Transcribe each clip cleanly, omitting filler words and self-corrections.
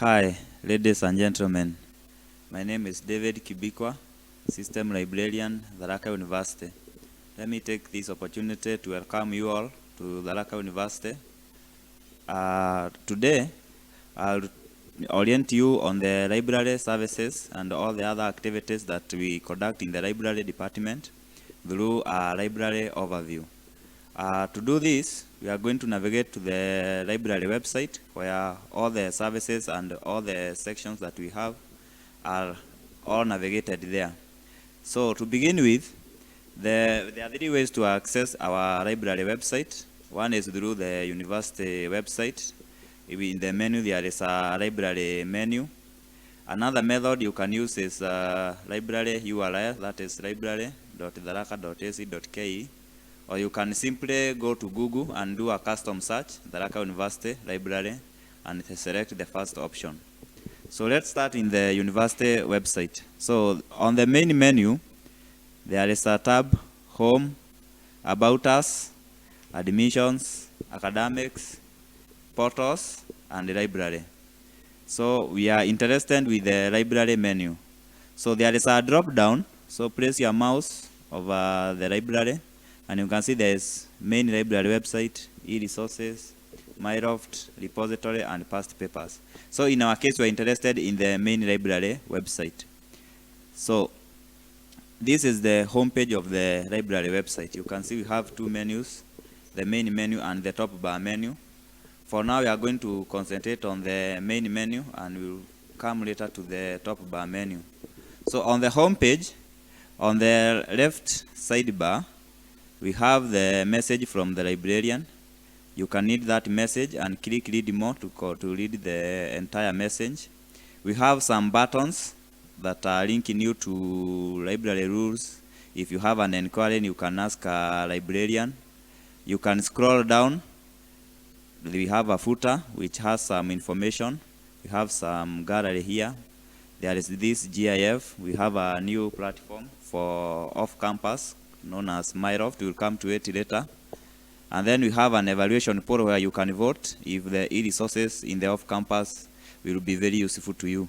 Hi, ladies and gentlemen. My name is David Kibikwa, System Librarian, Tharaka University. Let me take this opportunity to welcome you all to Tharaka University. Today, I'll orient you on the library services and all the other activities that we conduct in the library department through a library overview. To do this, we are going to navigate to the library website where all the services and all the sections that we have are all navigated there. So to begin with, there are three ways to access our library website. One is through the university website. In the menu, there is a library menu. Another method you can use is library URL, that is library.tharaka.ac.ke. Or you can simply go to Google and do a custom search, Tharaka University Library, and select the first option. So let's start in the university website. So on the main menu, there is a tab, Home, About Us, Admissions, Academics, Portals, and the Library. So we are interested with the library menu. So there is a drop down. So place your mouse over the library, and you can see there is main library website, e-resources, MyLoft, repository, and past papers. So in our case, we're interested in the main library website. So this is the homepage of the library website. You can see we have two menus, the main menu and the top bar menu. For now, we are going to concentrate on the main menu, and we'll come later to the top bar menu. So on the homepage, on the left sidebar, we have the message from the librarian. You can read that message and click read more to read the entire message. We have some buttons that are linking you to library rules. If you have an inquiry, you can ask a librarian. You can scroll down. We have a footer which has some information. We have some gallery here. There is this GIF. We have a new platform for off-campus known as MyLoft. We'll come to it later. And then we have an evaluation poll where you can vote if the e-resources in the off-campus will be very useful to you.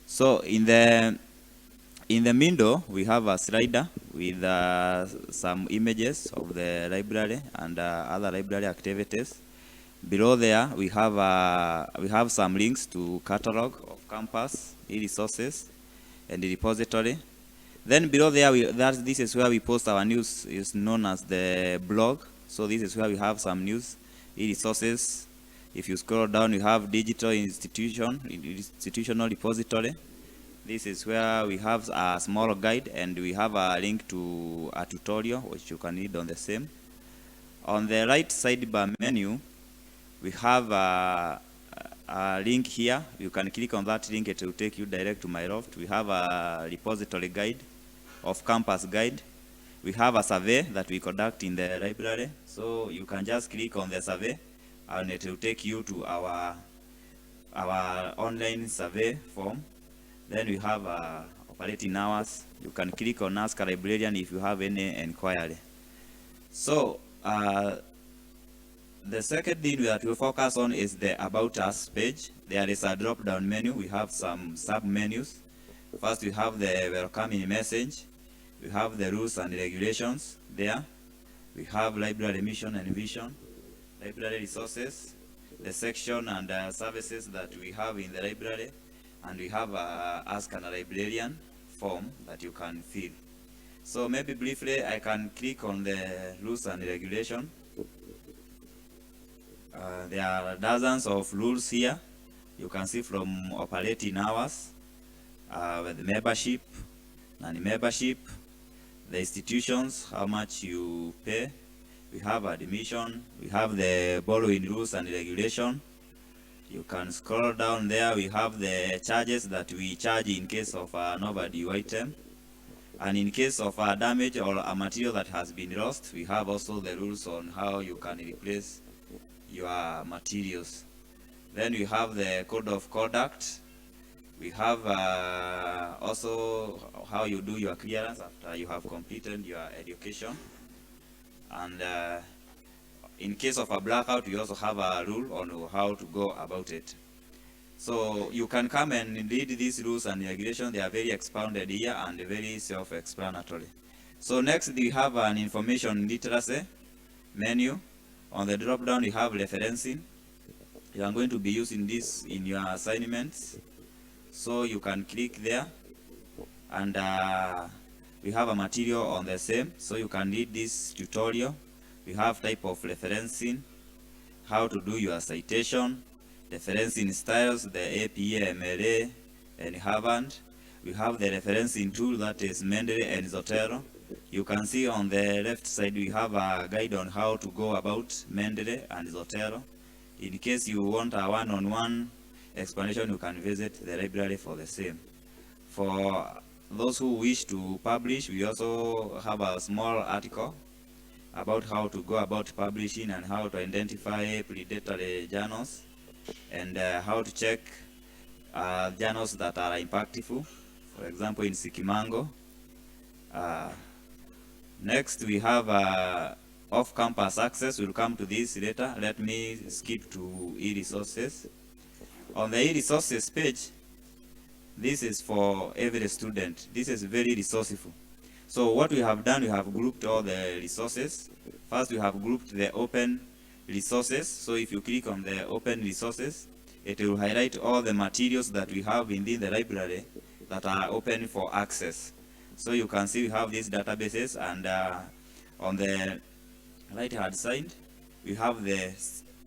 So in the middle, we have a slider with some images of the library and other library activities. Below there, we have some links to catalog of campus, e-resources, and the repository. Then below there, this is where we post our news, is known as the blog. So this is where we have some news, e-resources. If you scroll down, you have digital institutional repository. This is where we have a small guide, and we have a link to a tutorial which you can read on the same. On the right sidebar menu, we have a link here. You can click on that link, it will take you direct to MyLoft. We have a repository guide, of campus guide. We have a survey that we conduct in the library. So you can just click on the survey, and it will take you to our online survey form. Then we have operating hours. You can click on Ask a Librarian if you have any inquiry. So the second thing that we focus on is the About Us page. There is a drop-down menu. We have some sub-menus. First, we have the welcoming message. We have the rules and regulations there. We have library mission and vision, library resources, the section and services that we have in the library, and we have Ask a Librarian form that you can fill. So maybe briefly, I can click on the rules and regulation. There are dozens of rules here. You can see from operating hours, with membership, non-membership, the institutions, how much you pay. We have admission. We have the borrowing rules and regulation. You can scroll down there. We have the charges that we charge in case of an overdue item. And in case of a damage or a material that has been lost, we have also the rules on how you can replace your materials. Then we have the code of conduct. We have also how you do your clearance after you have completed your education. And in case of a blackout, we also have a rule on how to go about it. So you can come and read these rules and regulations. They are very expounded here and very self-explanatory. So next we have an information literacy menu. On the drop down you have referencing. You are going to be using this in your assignments, so you can click there, and we have a material on the same, so you can read this tutorial. We have type of referencing, how to do your citation, referencing styles, the APA, MLA, and Harvard. We have the referencing tool, that is Mendeley and Zotero. You can see on the left side we have a guide on how to go about Mendeley and Zotero. In case you want a one-on-one explanation, you can visit the library for the same. For those who wish to publish, we also have a small article about how to go about publishing and how to identify predatory journals, and how to check journals that are impactful, for example in Sikimango. Next we have off-campus access. We'll come to this later. Let me skip to e-resources. On the e-resources page, this is for every student. This is very resourceful. So what we have done, we have grouped all the resources. First we have grouped the open resources. So if you click on the open resources, it will highlight all the materials that we have within the library that are open for access. So you can see we have these databases, and on the right hand side we have the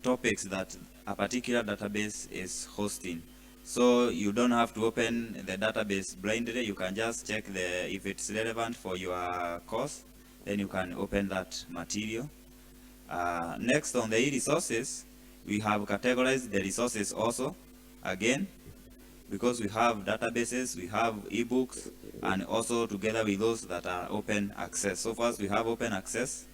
topics that a particular database is hosting. So you don't have to open the database blindly. You can just check if it's relevant for your course, then you can open that material. Next, on the e-resources, we have categorized the resources also, again, because we have databases, we have ebooks, and also together with those that are open access. So first we have open access.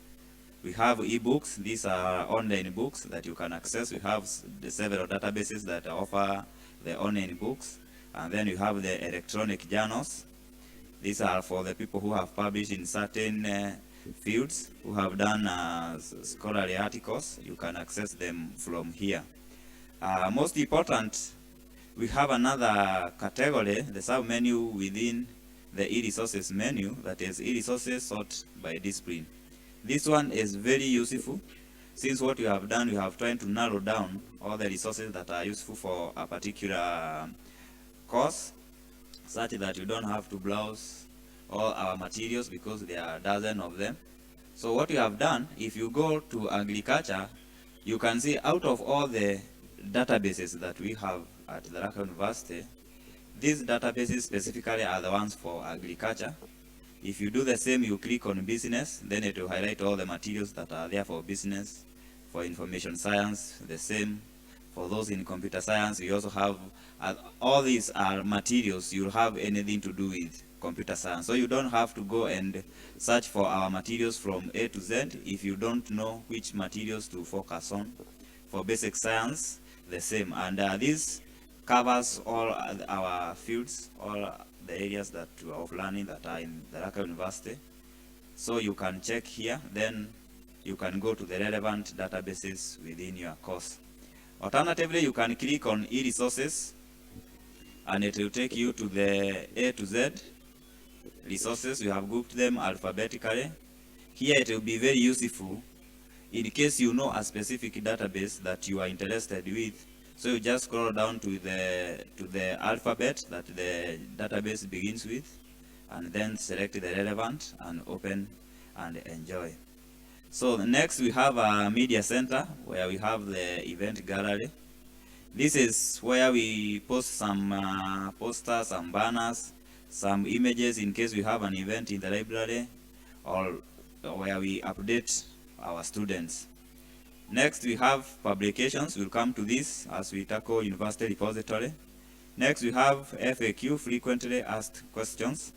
We have ebooks. These are online books that you can access. We have the several databases that offer the online books, and then you have the electronic journals. These are for the people who have published in certain fields, who have done scholarly articles. You can access them from here. Most important, we have another category, the sub-menu within the e-resources menu, that is e-resources sort by discipline. This one is very useful, since what we have done, we have tried to narrow down all the resources that are useful for a particular course, such that you don't have to browse all our materials because there are dozens of them. So what we have done, if you go to agriculture, you can see out of all the databases that we have at the Tharaka University, these databases specifically are the ones for agriculture. If you do the same, you click on business, then it will highlight all the materials that are there for business. For information science, the same. For those in computer science, we also have, all these are materials you'll have anything to do with computer science. So you don't have to go and search for our materials from A to Z if you don't know which materials to focus on. For basic science, the same. And this covers all our fields, all the areas that of learning that are in the Tharaka University. So you can check here, then you can go to the relevant databases within your course. Alternatively, you can click on e-resources and it will take you to the A to Z resources. We have grouped them alphabetically. Here it will be very useful in case you know a specific database that you are interested with. So you just scroll down to the alphabet that the database begins with, and then select the relevant and open and enjoy. So next we have a media center where we have the event gallery. This is where we post some posters, some banners, some images in case we have an event in the library, or where we update our students. Next we have publications. We'll come to this as we tackle university repository. Next we have FAQ, frequently asked questions.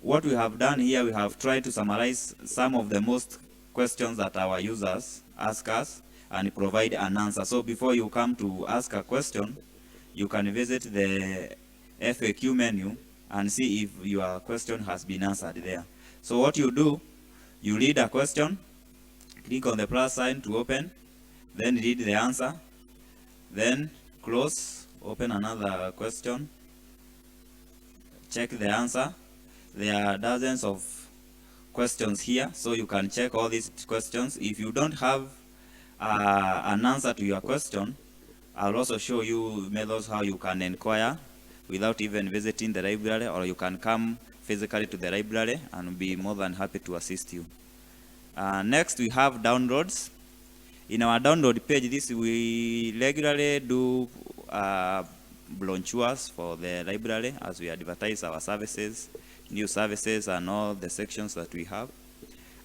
What we have done here, we have tried to summarize some of the most questions that our users ask us and provide an answer. So before you come to ask a question, you can visit the FAQ menu and see if your question has been answered there. So what you do, you read a question, click on the plus sign to open, then read the answer, then close Open another question, check the answer. There are dozens of questions here, so you can check all these questions. If you don't have an answer to your question, I'll also show you methods how you can inquire without even visiting the library, or you can come physically to the library and be more than happy to assist you. Next, we have downloads. In our download page, we regularly do brochures for the library as we advertise our services, new services, and all the sections that we have.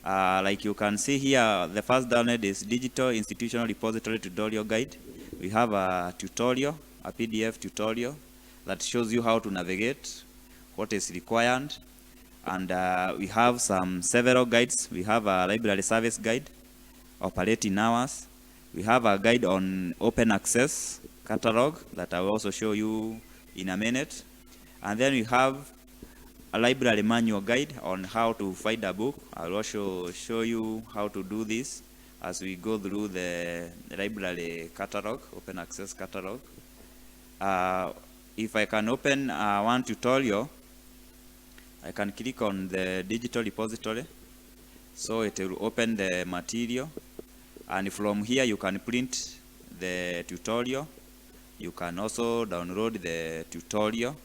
Like you can see here, the first download is Digital Institutional Repository Tutorial Guide. We have a tutorial, a PDF tutorial that shows you how to navigate, what is required, and we have several guides. We have a library service guide, operating hours. We have a guide on open access catalog that I will also show you in a minute. And then we have a library manual guide on how to find a book. I will also show you how to do this as we go through the library catalog, open access catalog. If I can open one tutorial, I can click on the digital repository, so it will open the material, and from here you can print the tutorial. You can also download the tutorial.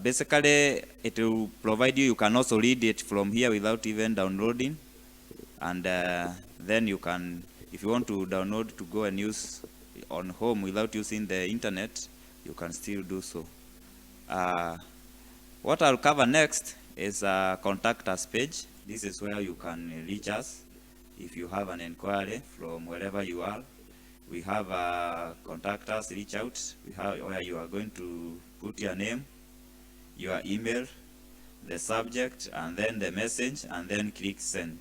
Basically, it will provide you can also read it from here without even downloading, and then you can, if you want to download to go and use on home without using the internet, you can still do so. What I'll cover next is a contact us page. This is where you can reach us if you have an inquiry from wherever you are. We have a contact us, reach out. We have where you are going to put your name, your email, the subject, and then the message, and then click send.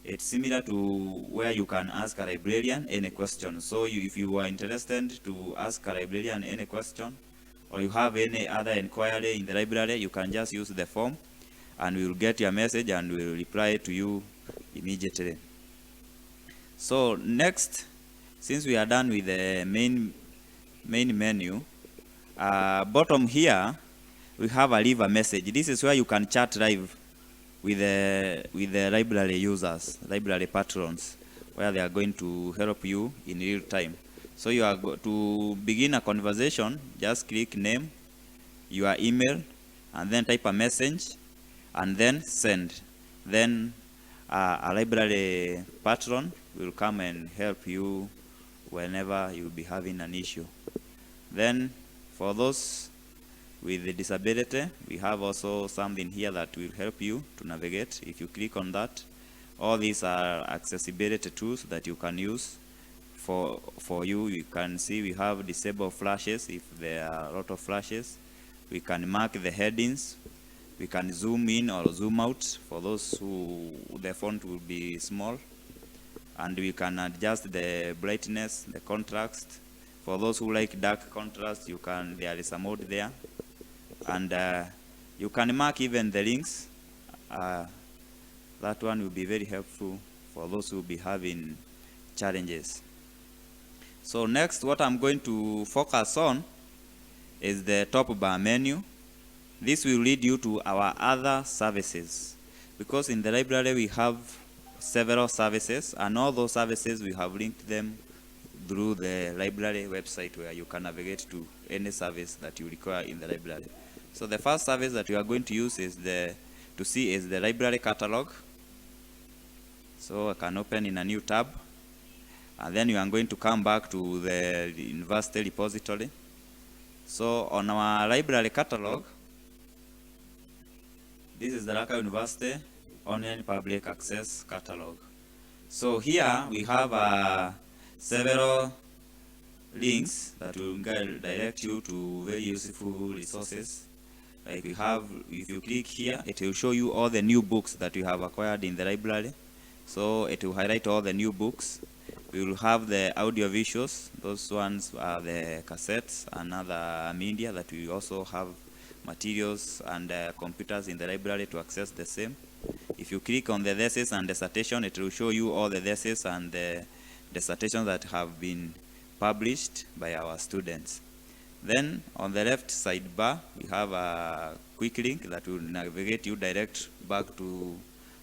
It's similar to where you can ask a librarian any question. So if you are interested to ask a librarian any question, or you have any other inquiry in the library, you can just use the form and we will get your message and we will reply to you immediately. So next, since we are done with the main menu, bottom here we have a leave a message. This is where you can chat live with the library users, library patrons, where they are going to help you in real time. So you are to begin a conversation, just click name, your email, and then type a message, and then send. Then a library patron will come and help you whenever you'll be having an issue. Then for those with the disability, we have also something here that will help you to navigate. If you click on that, all these are accessibility tools that you can use. For you, you can see we have disable flashes if there are a lot of flashes. We can mark the headings. We can zoom in or zoom out for those who the font will be small. And we can adjust the brightness, the contrast. For those who like dark contrast, there is a mode there. And you can mark even the links. That one will be very helpful for those who will be having challenges. So next, what I'm going to focus on is the top bar menu. This will lead you to our other services, because in the library we have several services, and all those services we have linked them through the library website, where you can navigate to any service that you require in the library. So the first service that we are going to use is the library catalog. So I can open in a new tab, and then you are going to come back to the university repository. So on our library catalog, this is the Dhaka University Online Public Access Catalog. So here we have several links that will direct you to very useful resources. Like we have, if you click here, it will show you all the new books that you have acquired in the library. So it will highlight all the new books. We will have the audio visuals. Those ones are the cassettes and other media that we also have materials and computers in the library to access the same. If you click on the thesis and dissertation, it will show you all the thesis and the dissertations that have been published by our students. Then on the left sidebar, we have a quick link that will navigate you direct back to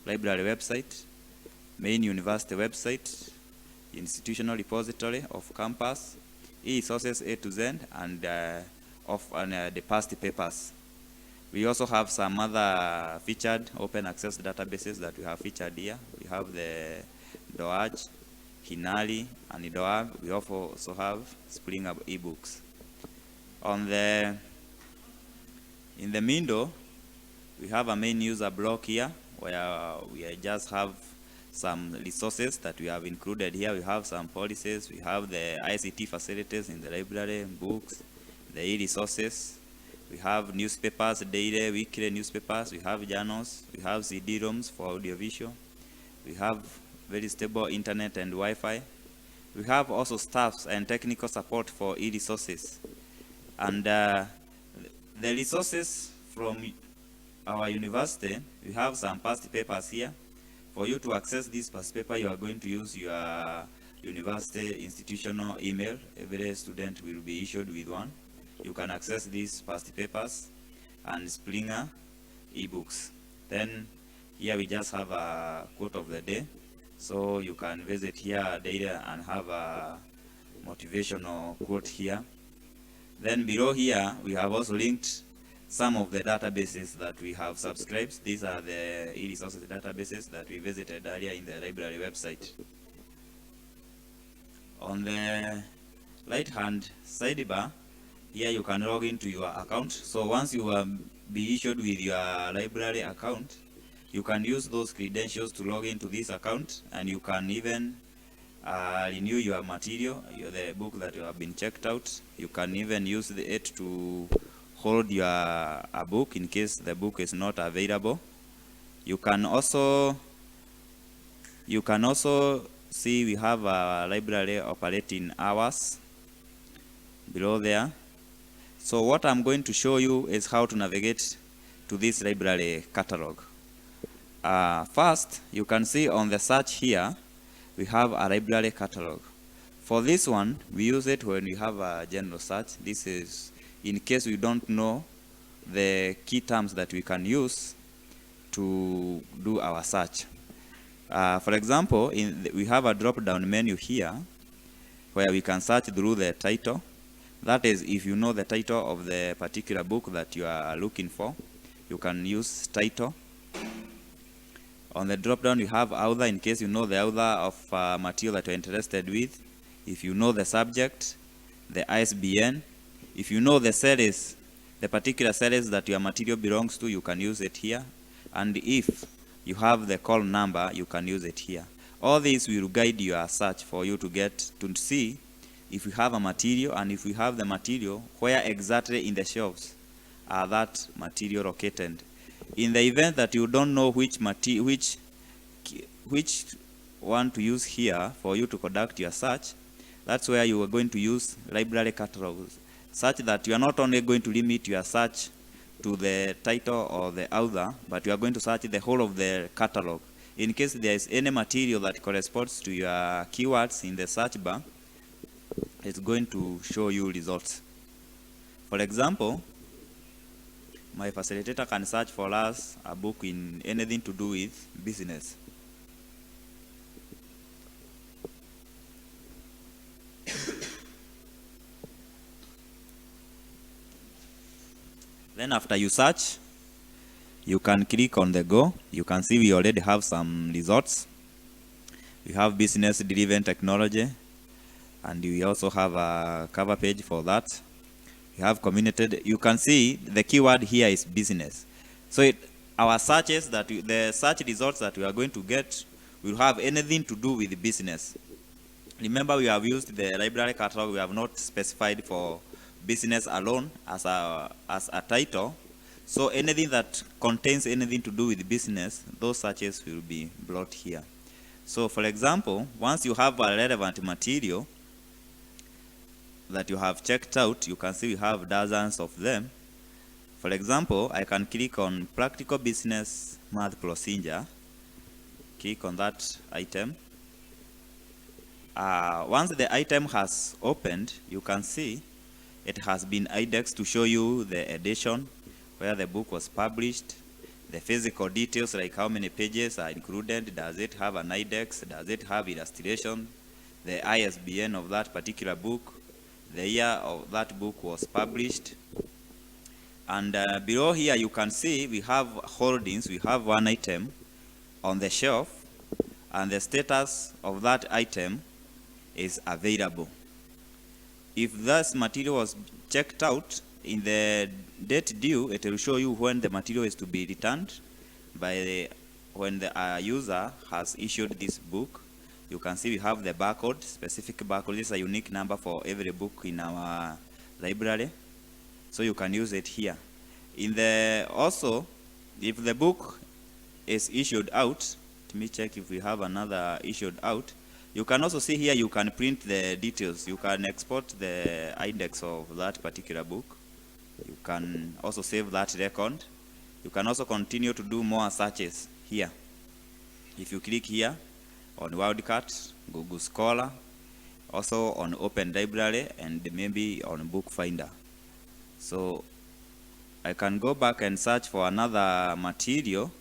library website, main university website, institutional repository of campus, e-resources A to Z, and the past papers. We also have some other featured open access databases that we have featured here. We have the DOAJ, Hinali, and IDOAG. We also have Spring Up ebooks. In the middle, we have a main user block here where we just have some resources that we have included here. We have some policies, we have the ICT facilities in the library, books, the e-resources, we have newspapers, daily, weekly newspapers, we have journals, we have CD-ROMs for audiovisual, we have very stable internet and Wi-Fi. We have also staffs and technical support for e-resources. And the resources from our university, we have some past papers here. For you to access this past paper, you are going to use your university institutional email. Every student will be issued with one. You can access these past papers and Springer ebooks. Then here we just have a quote of the day. So you can visit here daily and have a motivational quote here. Then below here, we have also linked some of the databases that we have subscribed. These are the e-resources databases that we visited earlier in the library website. On the right-hand sidebar, here you can log into your account. So once you be issued with your library account, you can use those credentials to log into this account, and you can even renew your material, the book that you have been checked out. You can even use it to hold a book in case the book is not available. You can also see we have a library operating hours below there. So what I'm going to show you is how to navigate to this library catalog. First, you can see on the search here, we have a library catalog. For this one, we use it when we have a general search. This is in case we don't know the key terms that we can use to do our search. For example, we have a drop-down menu here where we can search through the title. That is, if you know the title of the particular book that you are looking for, you can use title. On the drop-down, you have author in case you know the author of material that you're interested with. If you know the subject, the ISBN. If you know the series, the particular series that your material belongs to, you can use it here. And if you have the call number, you can use it here. All this will guide your search for you to get to see if you have a material, and if you have the material, where exactly in the shelves are that material located. In the event that you don't know which one to use here for you to conduct your search, that's where you are going to use library catalogs, such that you are not only going to limit your search to the title or the author, but you are going to search the whole of the catalog. In case there is any material that corresponds to your keywords in the search bar, it's going to show you results. For example, my facilitator can search for us a book in anything to do with business. Then after you search, you can click on the go. You can see we already have some results. We have business-driven technology, and we also have a cover page for that. We have community. You can see the keyword here is business. So our searches the search results that we are going to get will have anything to do with business. Remember, we have used the library catalog. We have not specified for business alone as a title. So anything that contains anything to do with business, those searches will be brought here. So for example, once you have a relevant material that you have checked out, you can see we have dozens of them. For example, I can click on practical business math procedure, click on that item. Once the item has opened, you can see it has been indexed to show you the edition, where the book was published, the physical details like how many pages are included, does it have an index, does it have illustration, the ISBN of that particular book, the year of that book was published. And below here you can see we have holdings, we have one item on the shelf, and the status of that item is available. If this material was checked out, in the date due, it will show you when the material is to be returned when the user has issued this book. You can see we have the barcode, specific barcode. This is a unique number for every book in our library, so you can use it here. Also, if the book is issued out, let me check if we have another issued out. You can also see here you can print the details. You can export the index of that particular book. You can also save that record. You can also continue to do more searches here. If you click here on WorldCat, Google Scholar, also on Open Library, and maybe on Bookfinder. So I can go back and search for another material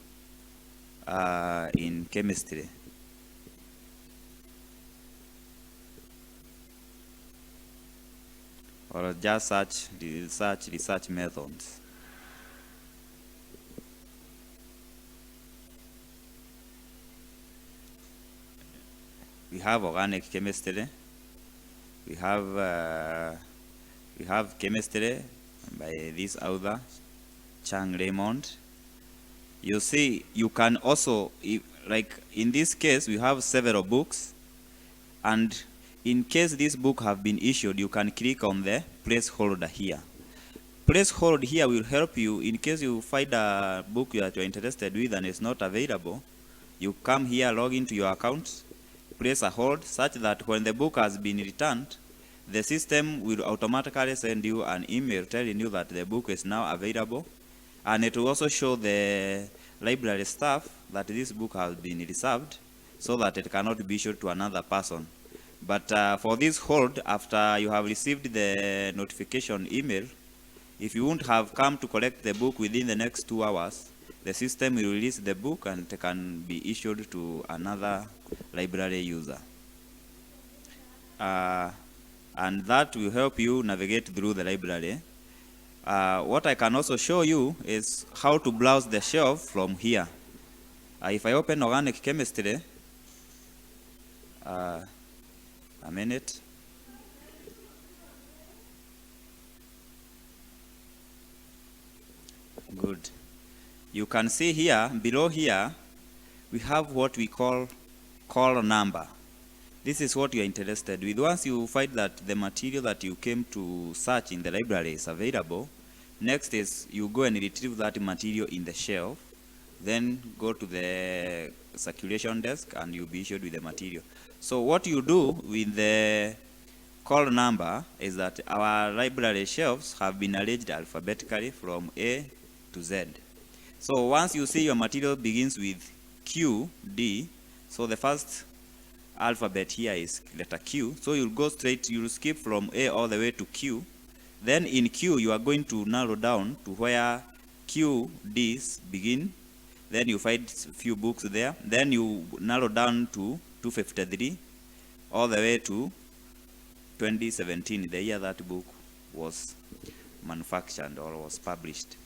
in chemistry. Or just search research methods. We have organic chemistry. We have chemistry by this author, Chang Raymond. You see, you can also, like in this case, we have several books, and in case this book have been issued, you can click on the placeholder here. Placeholder here will help you in case you find a book that you're interested with and it's not available. You come here, log into your account, place a hold such that when the book has been returned, the system will automatically send you an email telling you that the book is now available, and it will also show the library staff that this book has been reserved so that it cannot be issued to another person. But for this hold, after you have received the notification email, if you won't have come to collect the book within the next 2 hours, the system will release the book and it can be issued to another library user. And that will help you navigate through the library. What I can also show you is how to browse the shelf from here. If I open organic chemistry, a minute. Good. You can see here, below here, we have what we call number. This is what you are interested with. Once you find that the material that you came to search in the library is available, next is you go and retrieve that material in the shelf, then go to the circulation desk and you'll be issued with the material. So what you do with the call number is that our library shelves have been arranged alphabetically from A to Z. So once you see your material begins with Q, D, so the first alphabet here is letter Q, so you'll go straight, you'll skip from A all the way to Q. Then in Q, you are going to narrow down to where Q, D's begin. Then you find a few books there. Then you narrow down to 253 all the way to 2017, the year that book was manufactured or was published.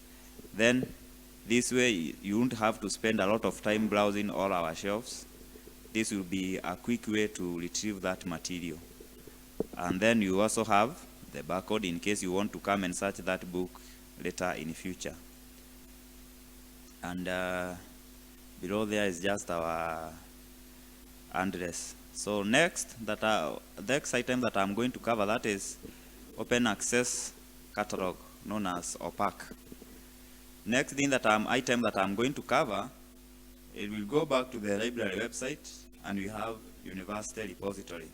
Then this way you won't have to spend a lot of time browsing all our shelves. This will be a quick way to retrieve that material. And then you also have the barcode in case you want to come and search that book later in the future. And below there is just our address. So next the next item that I'm going to cover, that is open access catalog, known as OPAC. Next thing item that I'm going to cover, it will go back to the library website, and we have university repository.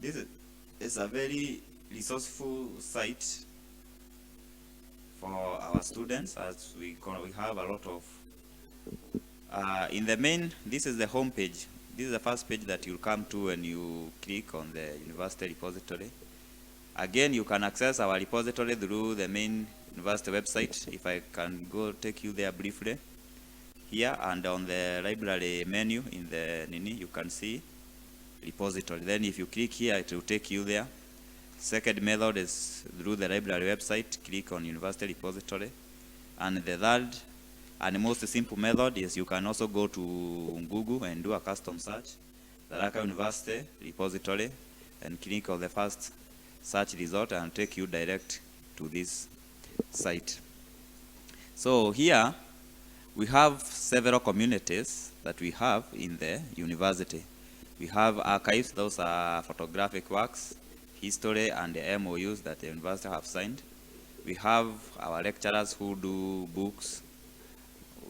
This is a very resourceful site for our students, as we have a lot of in the main, this is the home page. this is the first page that you'll come to when you click on the university repository. Again, you can access our repository through the main university website. If I can go take you there briefly. Here and on the library menu in the Nini, you can see repository. Then if you click here, it will take you there. Second method is through the library website, click on university repository. And the third and most simple method is you can also go to Google and do a custom search, Tharaka University repository, and click on the first search result and take you direct to this site. So here we have several communities that we have in the university. We have archives, those are photographic works, history and the MOUs that the university have signed. We have our lecturers who do books,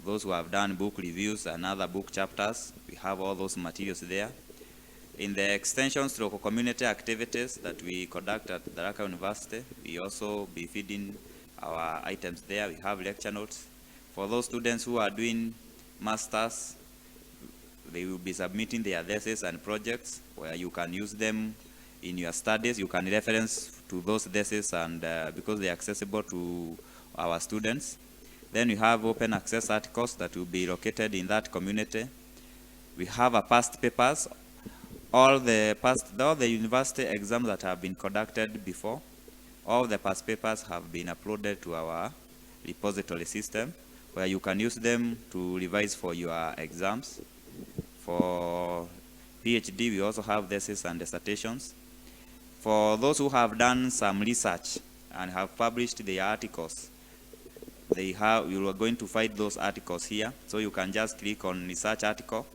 those who have done book reviews and other book chapters. We have all those materials there. In the extensions local community activities that we conduct at Tharaka University, we also be feeding our items there. We have lecture notes. For those students who are doing masters, they will be submitting their thesis and projects where you can use them in your studies. You can reference to those theses and because they are accessible to our students. Then we have open access articles that will be located in that community. We have a past papers, all the university exams that have been conducted before, all the past papers have been uploaded to our repository system where you can use them to revise for your exams. For PhD, we also have theses and dissertations. For those who have done some research and have published their articles, you are going to find those articles here. So you can just click on research article.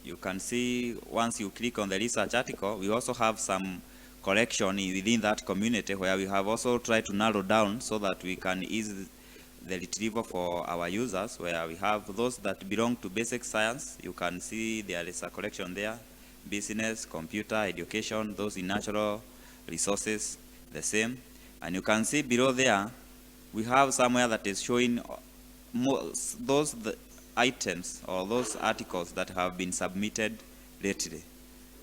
You can see once you click on the research article, we also have some collection within that community where we have also tried to narrow down so that we can ease the retrieval for our users, where we have those that belong to basic science. You can see there is a collection there, business, computer, education, those in natural resources, the same. And you can see below there, we have somewhere that is showing those items or those articles that have been submitted lately.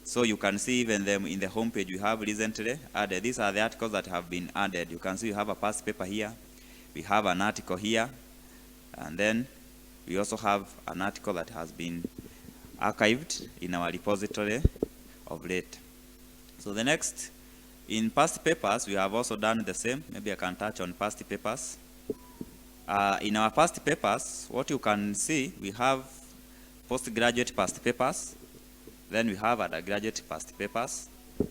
So you can see even them in the home page we have recently added. These are the articles that have been added. You can see we have a past paper here. We have an article here. And then we also have an article that has been archived in our repository of late. So the next, in past papers, we have also done the same. Maybe I can touch on past papers. In our past papers, what you can see, we have postgraduate past papers. Then we have undergraduate past papers.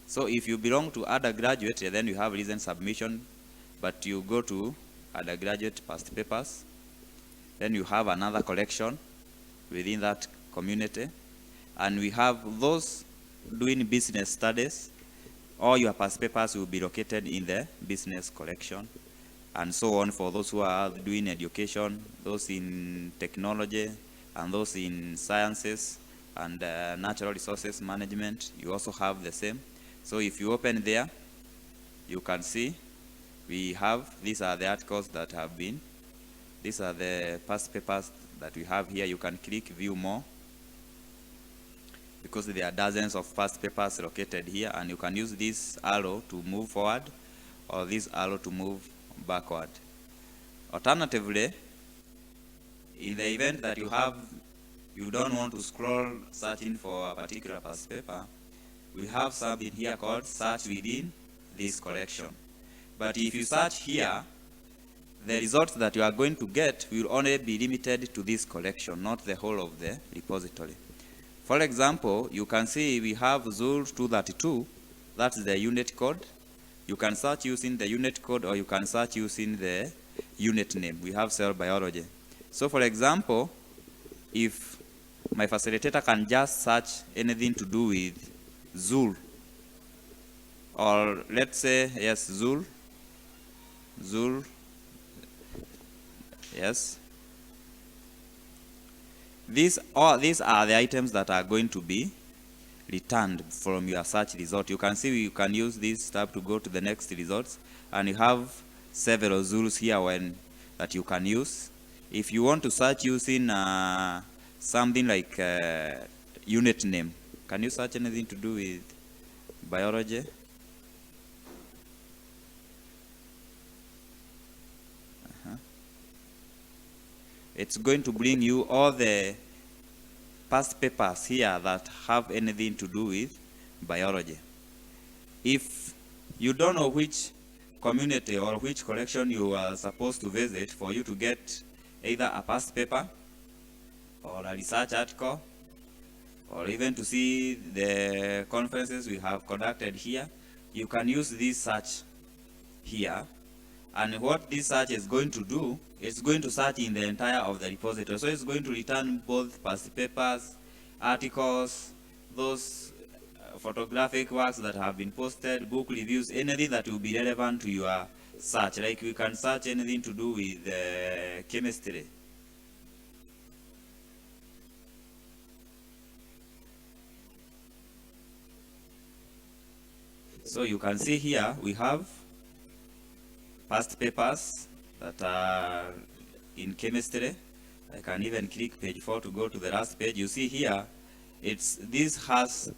So if you belong to undergraduate, then you have recent submission, but you go to undergraduate past papers. Then you have another collection within that community. And we have those doing business studies. All your past papers will be located in the business collection. And so on for those who are doing education, those in technology, and those in sciences and natural resources management. You also have the same. So if you open there, you can see these are the articles that have been, these are the past papers that we have here. You can click view more because there are dozens of past papers located here, and you can use this arrow to move forward or this arrow to move backward. Alternatively, in the event that you don't want to scroll searching for a particular past paper, we have something here called search within this collection. But if you search here, the results that you are going to get will only be limited to this collection, not the whole of the repository. For example, you can see we have ZUL 232, that's the unit code. You can search using the unit code or you can search using the unit name. We have cell biology. So for example, if my facilitator can just search anything to do with ZUL, or let's say, yes, ZUL, yes. These are the items that are going to be returned from your search result. You can see you can use this tab to go to the next results, and you have several ZULs here that you can use. If you want to search using something like unit name. Can you search anything to do with biology? It's going to bring you all the past papers here that have anything to do with biology. If you don't know which community or which collection you are supposed to visit for you to get either a past paper or a research article, or even to see the conferences we have conducted here, you can use this search here. And what this search is going to do, it's going to search in the entire of the repository. So it's going to return both past papers, articles, those photographic works that have been posted, book reviews, anything that will be relevant to your search. Like we can search anything to do with chemistry. So you can see here we have past papers that are in chemistry. I can even click page 4 to go to the last page. You see here, this has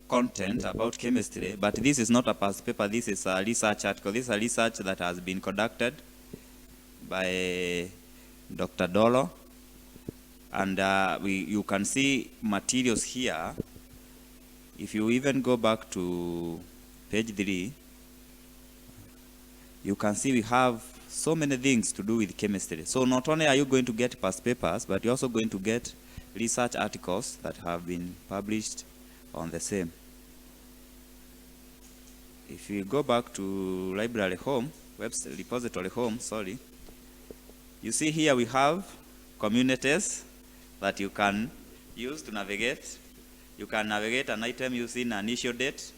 content about chemistry, but this is not a past paper. This is a research article. This is a research that has been conducted by Dr. Dolo, and you can see materials here. If you even go back to page 3, you can see we have so many things to do with chemistry. So not only are you going to get past papers, but you're also going to get research articles that have been published on the same. If you go back to library home, website repository home, sorry, you see here we have communities that you can use to navigate. You can navigate an item using an issue date.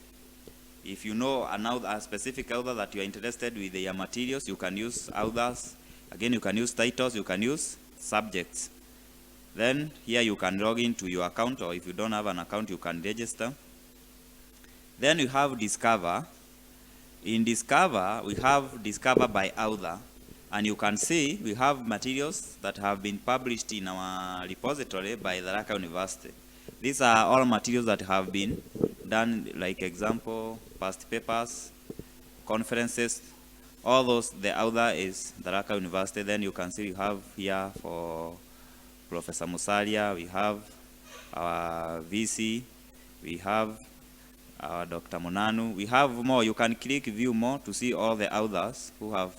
If you know a specific author that you are interested with their materials, you can use authors. Again, you can use titles, you can use subjects. Then here you can log into your account, or if you don't have an account, you can register. Then you have Discover. In Discover, we have Discover by author. And you can see we have materials that have been published in our repository by Tharaka University. These are all materials that have been done, like example, past papers, conferences, all those. The author is Tharaka University. Then you can see we have here for Professor Musalia, we have our VC, we have our Dr. Monanu, we have more. You can click view more to see all the authors who have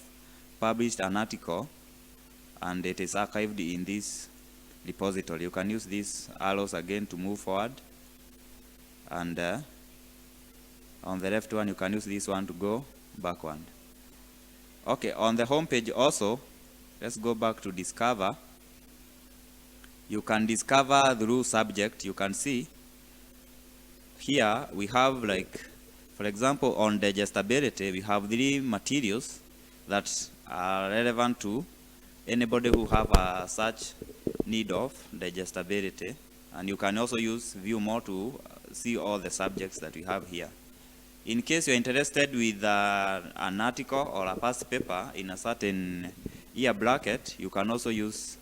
published an article, and it is archived in this repository. You can use these arrows again to move forward, and on the left one you can use this one to go backward. Okay, on the home page also, let's go back to Discover. You can discover through subject. You can see here we have, like, for example, on digestibility, we have 3 materials that are relevant to anybody who have a such need of digestibility. And you can also use view more to see all the subjects that we have here. In case you're interested with an article or a past paper in a certain year bracket, you can also use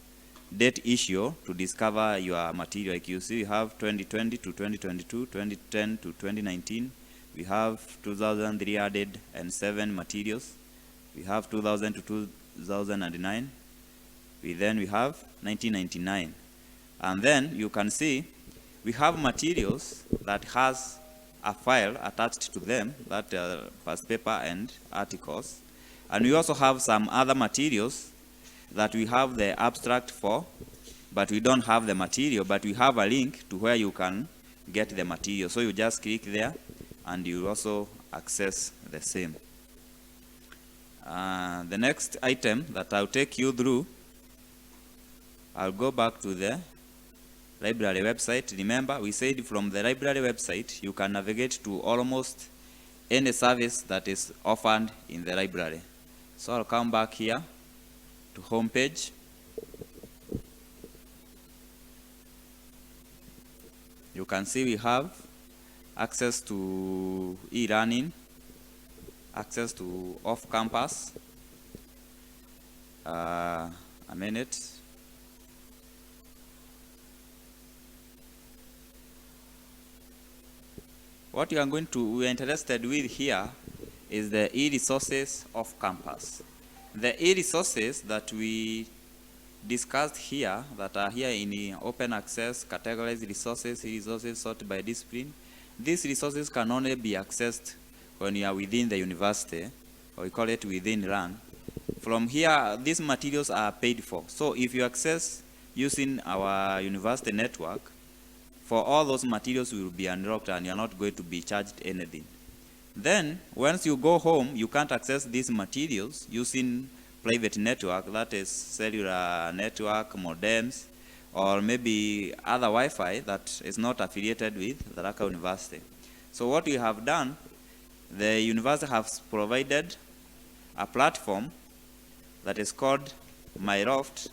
date issue to discover your material. Like you see, we have 2020 to 2022, 2010 to 2019. We have 2,307 materials. We have 2000 to 2009. Then we have 1999. And then you can see we have materials that has a file attached to them, that past paper and articles. And we also have some other materials that we have the abstract for, but we don't have the material, but we have a link to where you can get the material. So you just click there and you also access the same. The next item that I'll take you through, I'll go back to the library website. Remember, we said from the library website, you can navigate to almost any service that is offered in the library. So I'll come back here to home page. You can see we have access to e-learning, access to off-campus. A minute. What we are interested with here is the e-resources of campus. The e-resources that we discussed here, that are here in open access, categorized resources, e-resources sorted by discipline, these resources can only be accessed when you are within the university, or we call it within RAN. From here, these materials are paid for. So if you access using our university network, for all those materials will be unlocked and you're not going to be charged anything. Then, once you go home, you can't access these materials using private network, that is cellular network, modems, or maybe other Wi-Fi that is not affiliated with the Tharaka University. So what we have done, the university has provided a platform that is called MyLoft.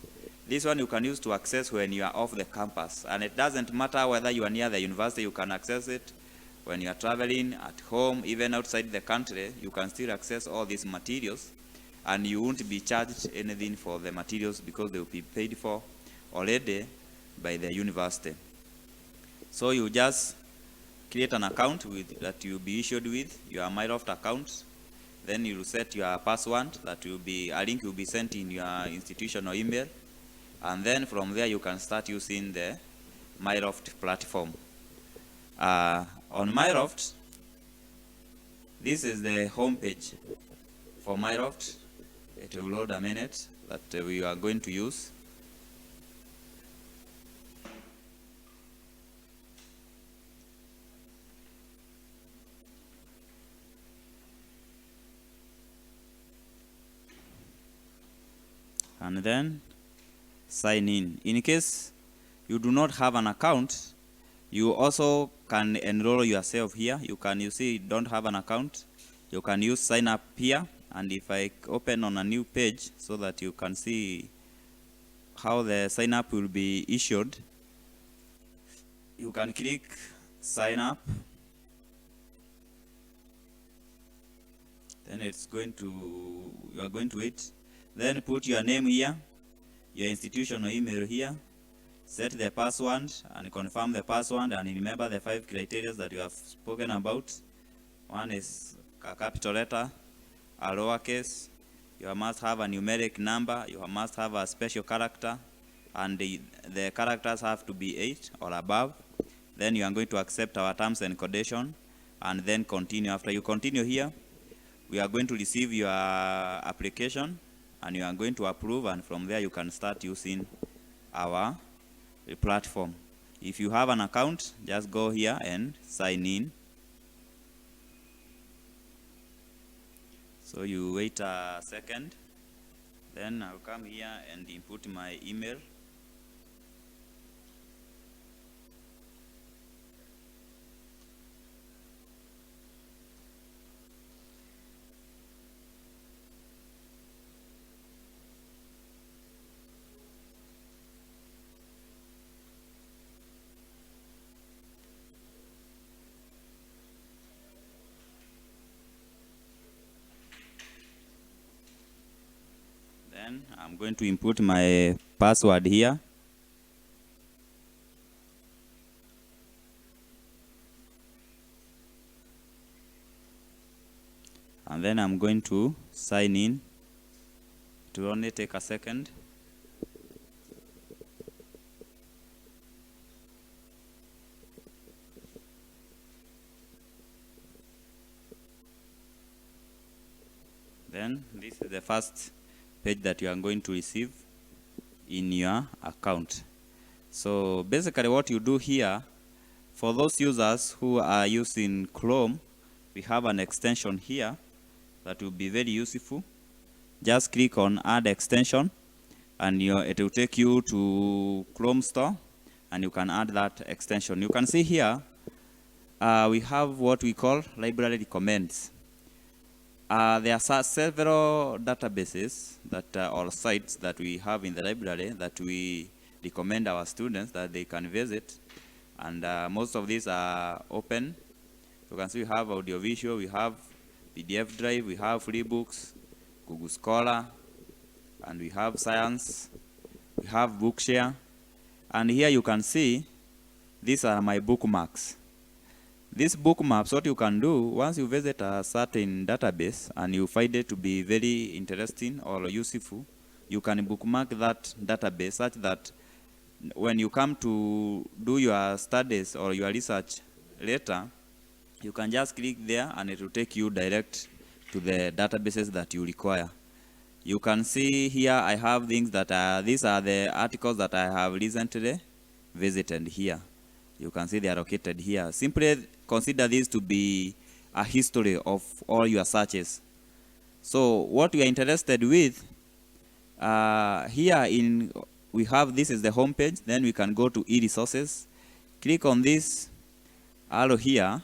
This one you can use to access when you are off the campus, and it doesn't matter whether you are near the university, you can access it when you are traveling, at home, even outside the country. You can still access all these materials, and you won't be charged anything for the materials because they will be paid for already by the university. So you just create an account that you'll be issued with, your MyLoft account. Then you will set your password that will be, a link will be sent in your institutional email. And then from there you can start using the MyLoft platform. On MyLoft, this is the home page for MyLoft. It will load a minute that we are going to use. And then sign in. In case you do not have an account, you also can enroll yourself here. You see, don't have an account, you can use sign up here. And if I open on a new page so that you can see how the sign up will be issued, you can click sign up. Then you are going to it. Then put your name here, your institutional email here, set the password and confirm the password, and remember the 5 criteria that you have spoken about. One is a capital letter, a lowercase, you must have a numeric number, you must have a special character, and the characters have to be 8 or above. Then you are going to accept our terms and condition, and then continue. After you continue here, we are going to receive your application, and you are going to approve, and from there you can start using our platform. If you have an account, just go here and sign in. So you wait a second, then I'll come here and input my email. Then I'm going to input my password here. And then I'm going to sign in. It will only take a second. Then this is the first page that you are going to receive in your account. So basically what you do here, for those users who are using Chrome, we have an extension here that will be very useful. Just click on add extension, and it will take you to Chrome Store, and you can add that extension. You can see here we have what we call library recommends. There are several databases that or sites that we have in the library that we recommend our students that they can visit, and most of these are open. You can see we have audiovisual, we have PDF drive, we have free books, Google Scholar, and we have science, we have Bookshare. And here you can see these are my bookmarks. These bookmarks, what you can do, once you visit a certain database and you find it to be very interesting or useful, you can bookmark that database such that when you come to do your studies or your research later, you can just click there and it will take you direct to the databases that you require. You can see here I have things that these are the articles that I have recently visited here. You can see they are located here. Simply consider this to be a history of all your searches. So what we are interested with, we have this is the home page. Then we can go to e-resources. Click on this arrow here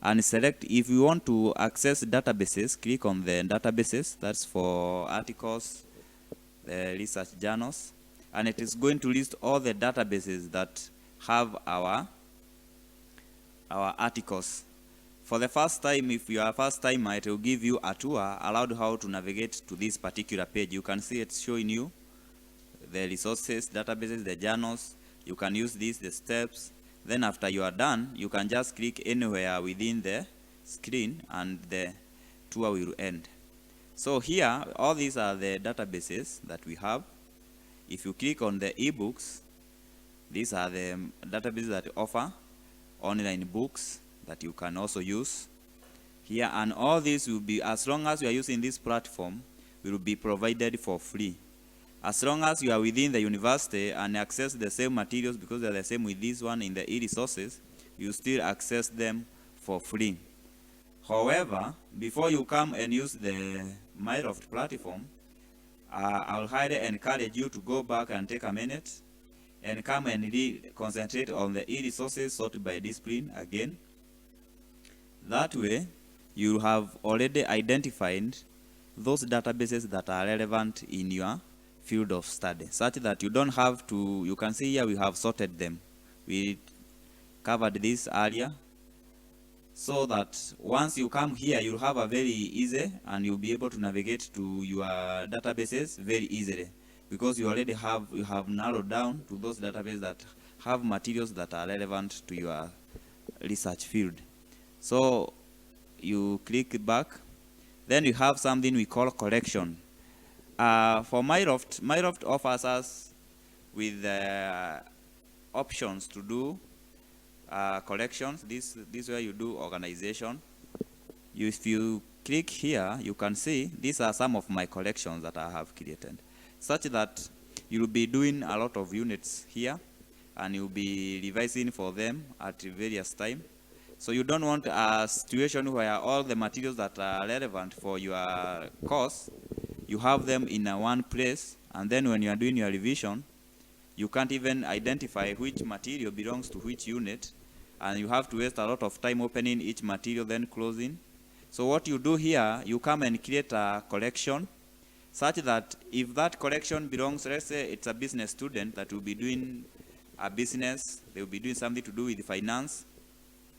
and select if you want to access databases. Click on the databases. That's for articles, the research journals, and it is going to list all the databases that have our articles. For the first time, if you are a first timer, it will give you a tour allowed how to navigate to this particular page. You can see it's showing you the resources, databases, the journals. You can use these, the steps. Then after you are done, you can just click anywhere within the screen and the tour will end. So here, all these are the databases that we have. If you click on the ebooks, these are the databases that offer online books that you can also use here, and all this will be, as long as you are using this platform, will be provided for free. As long as you are within the university and access the same materials, because they are the same with this one in the e-resources, you still access them for free. However, before you come and use the Myloft platform, I'll highly encourage you to go back and take a minute and come and concentrate on the e-resources sorted by discipline again. That way, you have already identified those databases that are relevant in your field of study, such that you don't have to, you can see here we have sorted them. We covered this earlier, so that once you come here, you'll have a very easy, and you'll be able to navigate to your databases very easily, because you already have narrowed down to those databases that have materials that are relevant to your research field. So you click back, then you have something we call collection. For Myloft offers us with options to do collections. This is where you do organization. If you click here, you can see these are some of my collections that I have created, such that you'll be doing a lot of units here, and you'll be revising for them at various time. So you don't want a situation where all the materials that are relevant for your course, you have them in one place, and then when you are doing your revision, you can't even identify which material belongs to which unit, and you have to waste a lot of time opening each material, then closing. So what you do here, you come and create a collection, such that if that collection belongs, let's say it's a business student that will be doing a business, they will be doing something to do with finance,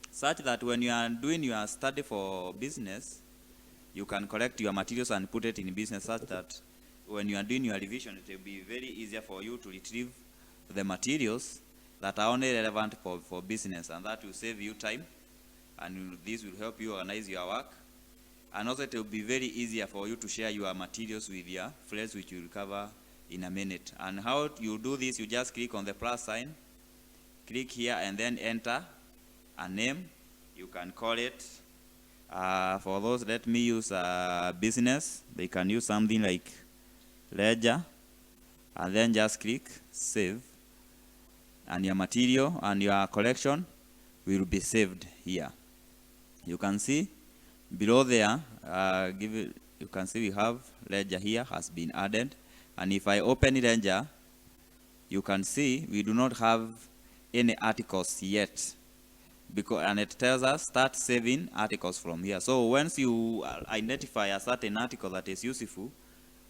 such that when you are doing your study for business, you can collect your materials and put it in business, such that when you are doing your revision, it will be very easier for you to retrieve the materials that are only relevant for business, and that will save you time, and this will help you organize your work. And also it will be very easier for you to share your materials with your friends, which you will cover in a minute. And how you do this, you just click on the plus sign, click here, and then enter a name. You can call it, for those, let me use business. They can use something like ledger, and then just click save, and your material and your collection will be saved here. You can see below there, you can see we have ledger here has been added, and if I open ledger, you can see we do not have any articles yet, and it tells us start saving articles from here. So once you identify a certain article that is useful,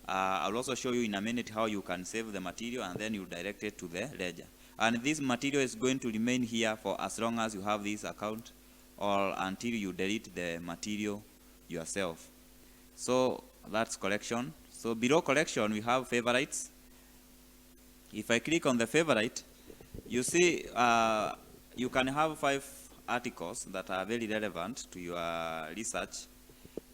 I'll also show you in a minute how you can save the material, and then you direct it to the ledger. And this material is going to remain here for as long as you have this account, or until you delete the material yourself. So that's collection. So below collection, we have favorites. If I click on the favorite, you see you can have 5 articles that are very relevant to your research,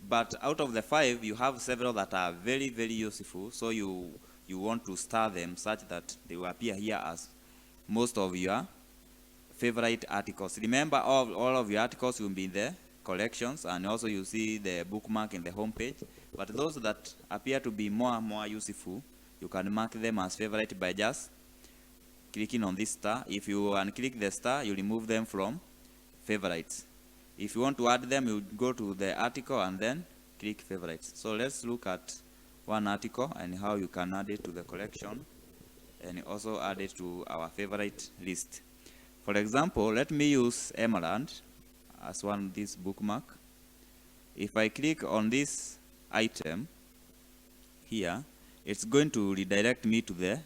but out of the 5, you have several that are very, very useful, so you want to star them such that they will appear here as most of your favorite articles. Remember, all of your articles will be in the collections, and also you see the bookmark in the home page, but those that appear to be more useful, you can mark them as favorite by just clicking on this star. If you unclick the star, you remove them from favorites. If you want to add them, you go to the article and then click favorites. So let's look at one article and how you can add it to the collection and also add it to our favorite list. For example, let me use Emerald as this bookmark. If I click on this item here, it's going to redirect me to the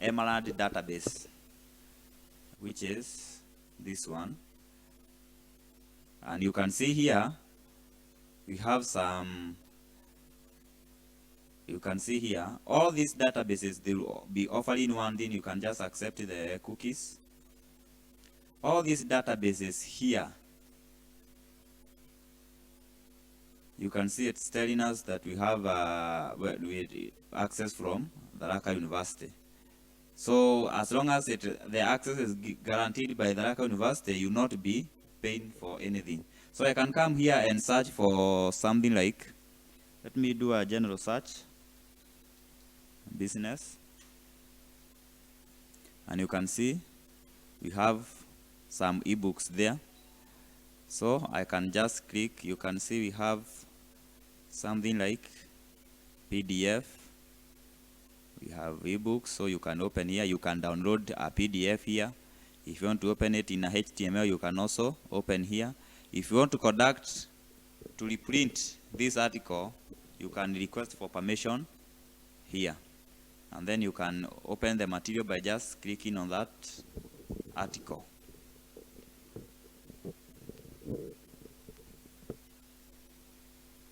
Emerald database, which is this one. And you can see here we have some, you can see here all these databases, they will be offering one thing. You can just accept the cookies. All these databases here, you can see it's telling us that we have access from Tharaka University. So as long as the access is guaranteed by Tharaka University, you will not be paying for anything. So I can come here and search for something like, let me do a general search, business, and you can see we have some ebooks there. So I can just click, you can see we have something like PDF, we have ebooks, so you can open here, you can download a PDF here. If you want to open it in a HTML, you can also open here. If you want to reprint this article, you can request for permission here, and then you can open the material by just clicking on that article.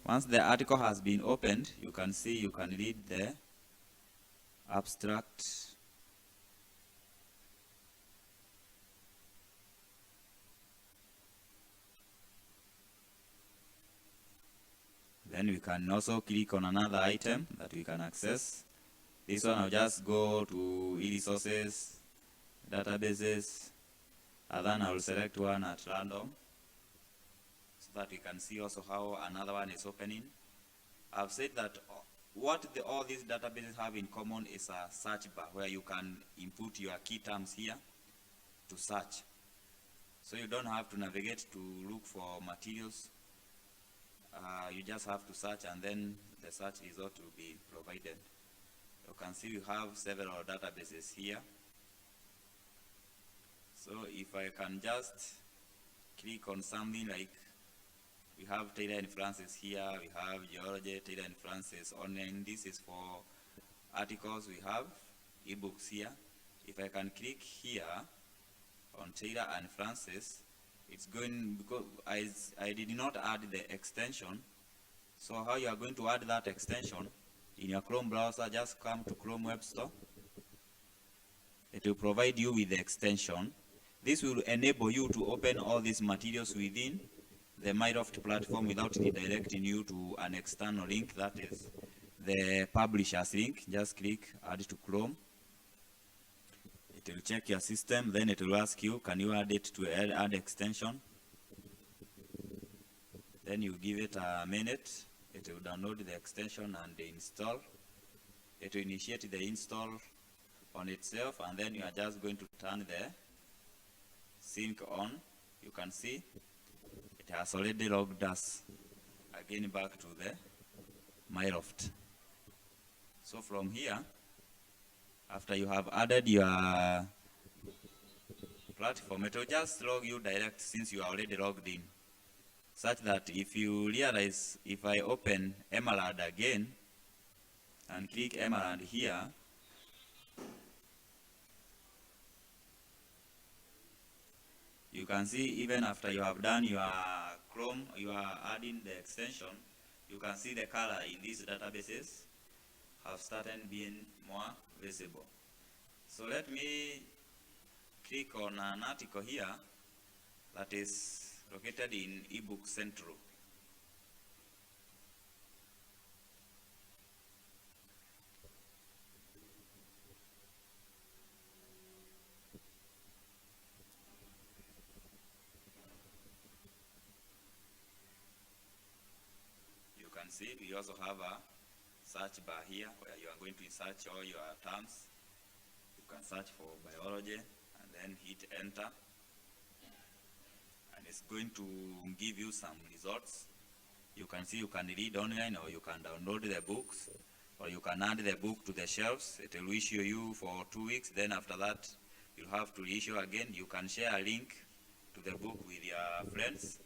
Once the article has been opened, you can see, you can read the abstract. Then we can also click on another item that we can access. This one I'll just go to e-resources, databases, and then I will select one at random so that we can see also how another one is opening. I've said that what all these databases have in common is a search bar where you can input your key terms here to search. So you don't have to navigate to look for materials. You just have to search, and then the search result will be provided. You can see we have several databases here. So if I can just click on something like, we have Taylor and Francis here, we have Geology, Taylor and Francis online. This is for articles. We have ebooks here. If I can click here on Taylor and Francis, it's going, because I did not add the extension. So how you are going to add that extension? In your Chrome browser, just come to Chrome Web Store. It will provide you with the extension. This will enable you to open all these materials within the Microsoft platform without redirecting you to an external link, that is the publisher's link. Just click Add to Chrome. It will check your system, then it will ask you, can you add it to add extension? Then you give it a minute. It will download the extension and install. It will initiate the install on itself, and then you are just going to turn the sync on. You can see it has already logged us again back to the Microsoft. So from here, after you have added your platform, it will just log you direct since you are already logged in, such that if you realize, if I open Emerald again and click Emerald here, you can see even after you have done your Chrome, you are adding the extension, you can see the color in these databases have started being more visible. So let me click on an article here that is located in eBook Central. You can see we also have a search bar here where you are going to search all your terms. You can search for biology and then hit enter, and it's going to give you some results. You can see you can read online, or you can download the books, or you can add the book to the shelves. It will issue you for 2 weeks, then after that you'll have to reissue again. You can share a link to the book with your friends.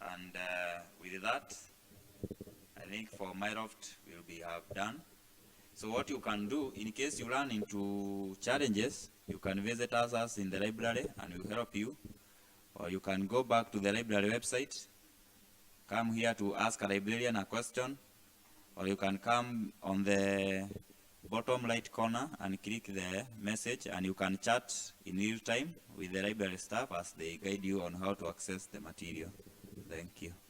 And with that, I think for Microsoft we have done. So what you can do, in case you run into challenges, you can visit us in the library and we'll help you. Or you can go back to the library website, come here to ask a librarian a question, or you can come on the bottom right corner and click the message, and you can chat in real time with the library staff as they guide you on how to access the material. Thank you.